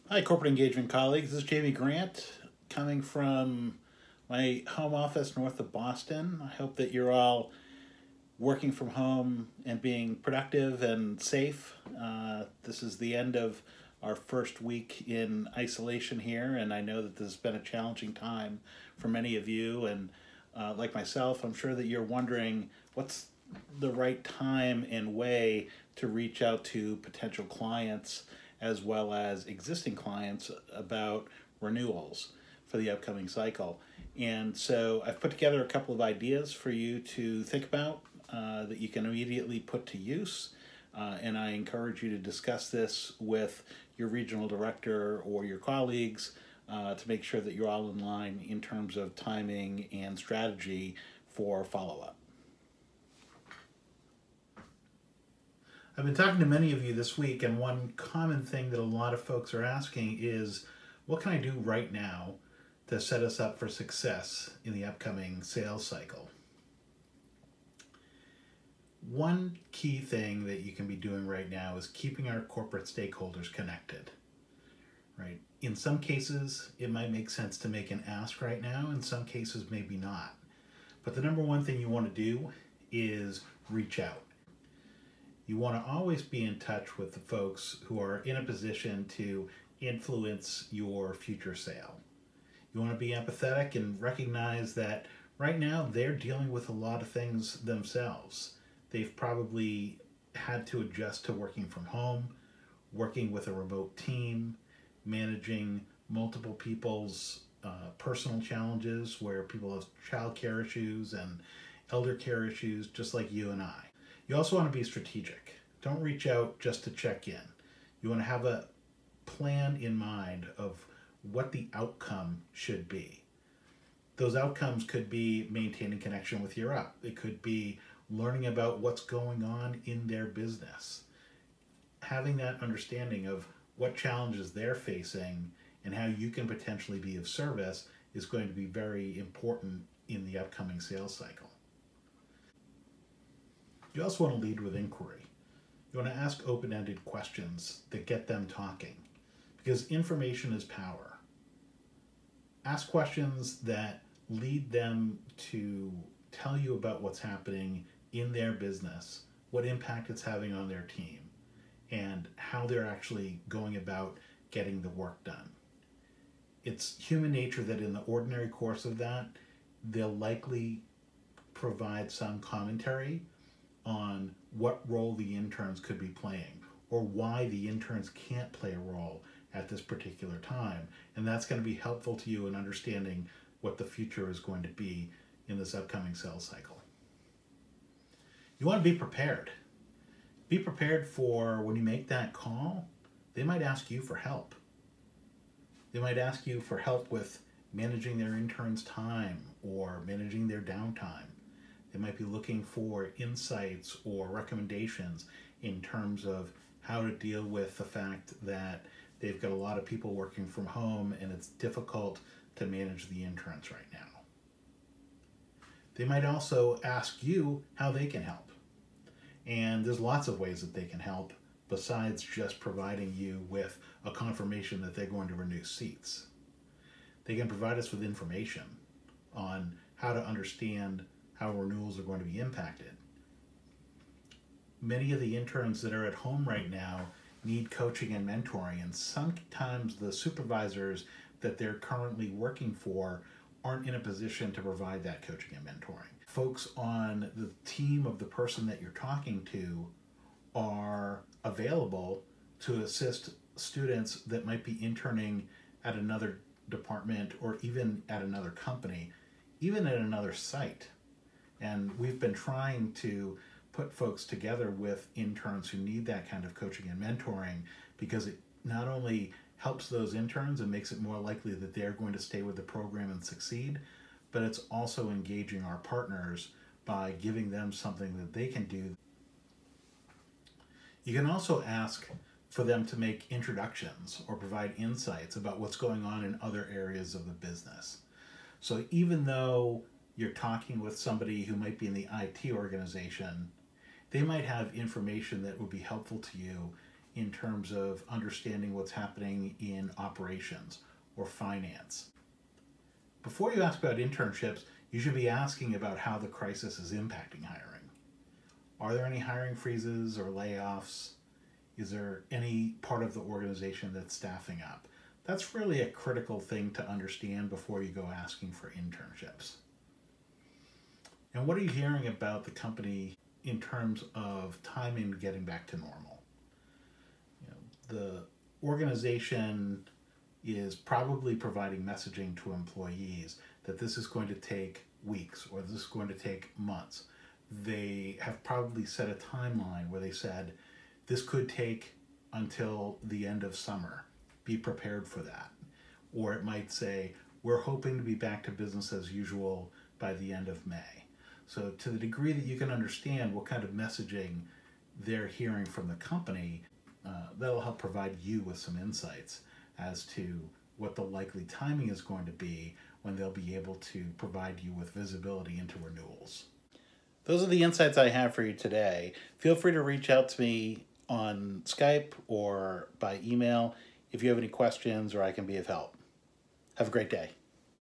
Hi, corporate engagement colleagues. This is Jamie Grant coming from my home office north of Boston. I hope that you're all working from home and being productive and safe. This is the end of our first week in isolation here, and I know that this has been a challenging time for many of you. And like myself, I'm sure that you're wondering what's the right time and way to reach out to potential clients as well as existing clients about renewals for the upcoming cycle. And so I've put together a couple of ideas for you to think about that you can immediately put to use. And I encourage you to discuss this with your regional director or your colleagues to make sure that you're all in line in terms of timing and strategy for follow-up. I've been talking to many of you this week, and one common thing that a lot of folks are asking is, what can I do right now to set us up for success in the upcoming sales cycle? One key thing that you can be doing right now is keeping our corporate stakeholders connected, right? In some cases, it might make sense to make an ask right now. In some cases, maybe not. But the number one thing you want to do is reach out. You want to always be in touch with the folks who are in a position to influence your future sale. You want to be empathetic and recognize that right now they're dealing with a lot of things themselves. They've probably had to adjust to working from home, working with a remote team, managing multiple people's personal challenges where people have childcare issues and elder care issues, just like you and I. You also want to be strategic. Don't reach out just to check in. You want to have a plan in mind of what the outcome should be. Those outcomes could be maintaining connection with your rep. It could be learning about what's going on in their business. Having that understanding of what challenges they're facing and how you can potentially be of service is going to be very important in the upcoming sales cycle. You also want to lead with inquiry. You want to ask open-ended questions that get them talking, because information is power. Ask questions that lead them to tell you about what's happening in their business, what impact it's having on their team, and how they're actually going about getting the work done. It's human nature that in the ordinary course of that, they'll likely provide some commentary on what role the interns could be playing or why the interns can't play a role at this particular time. And that's going to be helpful to you in understanding what the future is going to be in this upcoming sales cycle. You want to be prepared. Be prepared for when you make that call, they might ask you for help. They might ask you for help with managing their interns' time or managing their downtime. They might be looking for insights or recommendations in terms of how to deal with the fact that they've got a lot of people working from home and it's difficult to manage the interns right now. They might also ask you how they can help. And there's lots of ways that they can help besides just providing you with a confirmation that they're going to renew seats. They can provide us with information on how to understand how renewals are going to be impacted. Many of the interns that are at home right now need coaching and mentoring, and sometimes the supervisors that they're currently working for aren't in a position to provide that coaching and mentoring. Folks on the team of the person that you're talking to are available to assist students that might be interning at another department or even at another company, even at another site. And we've been trying to put folks together with interns who need that kind of coaching and mentoring, because it not only helps those interns and makes it more likely that they're going to stay with the program and succeed, but it's also engaging our partners by giving them something that they can do. You can also ask for them to make introductions or provide insights about what's going on in other areas of the business. So even though you're talking with somebody who might be in the IT organization, they might have information that would be helpful to you in terms of understanding what's happening in operations or finance. Before you ask about internships, you should be asking about how the crisis is impacting hiring. Are there any hiring freezes or layoffs? Is there any part of the organization that's staffing up? That's really a critical thing to understand before you go asking for internships. And what are you hearing about the company in terms of timing getting back to normal? The organization is probably providing messaging to employees that this is going to take weeks or this is going to take months. They have probably set a timeline where they said this could take until the end of summer. Be prepared for that. Or it might say, we're hoping to be back to business as usual by the end of May. So to the degree that you can understand what kind of messaging they're hearing from the company, that'll help provide you with some insights as to what the likely timing is going to be when they'll be able to provide you with visibility into renewals. Those are the insights I have for you today. Feel free to reach out to me on Skype or by email if you have any questions or I can be of help. Have a great day.